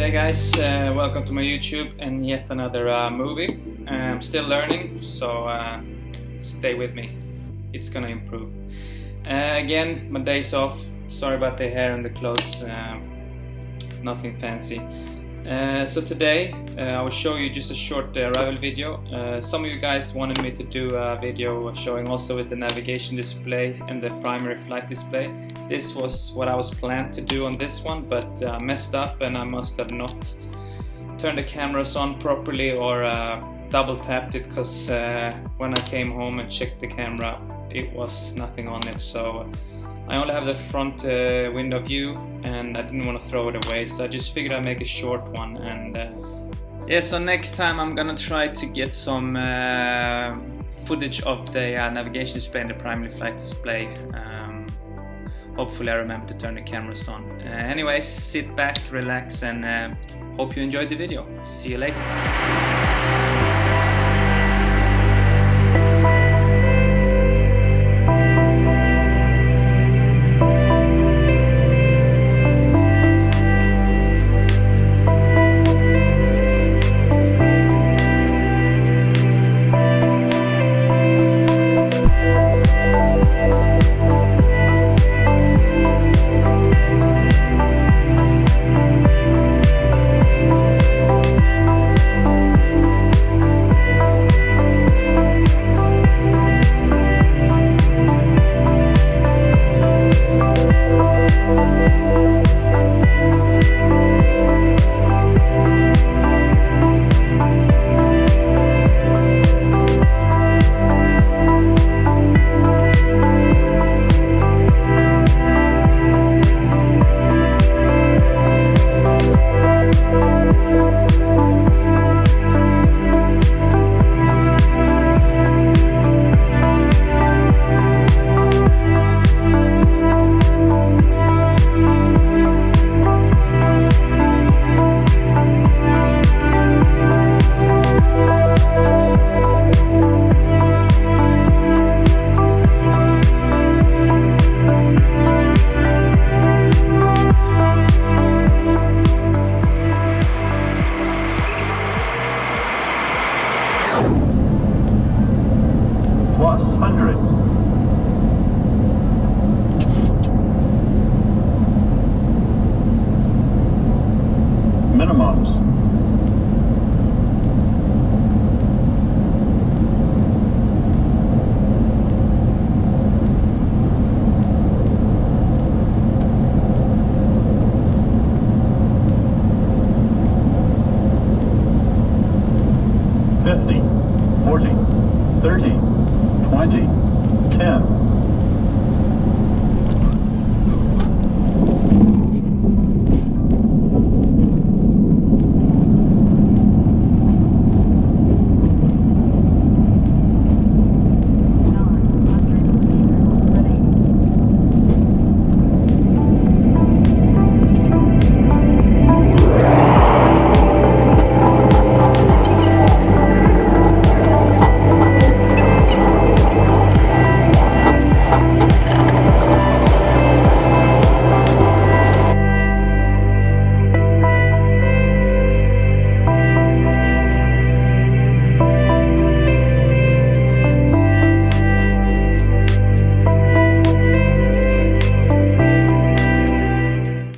G'day guys, welcome to my YouTube and yet another movie. I'm still learning, so stay with me, it's gonna improve. Again, my day's off, sorry about the hair and the clothes, nothing fancy. So today I will show you just a short arrival video. Some of you guys wanted me to do a video showing also with the navigation display and the primary flight display. This was what I was planned to do on this one, but messed up and I must have not turned the cameras on properly or double tapped it, because when I came home and checked the camera it was nothing on it. So I only have the front window view and I didn't want to throw it away, so I just figured I'd make a short one. And yeah, so next time I'm gonna try to get some footage of the navigation display and the primary flight display. Hopefully I remember to turn the cameras on. Anyways, sit back, relax, and hope you enjoyed the video. See you later. Minimums. $50, $40, $30, $20, $10.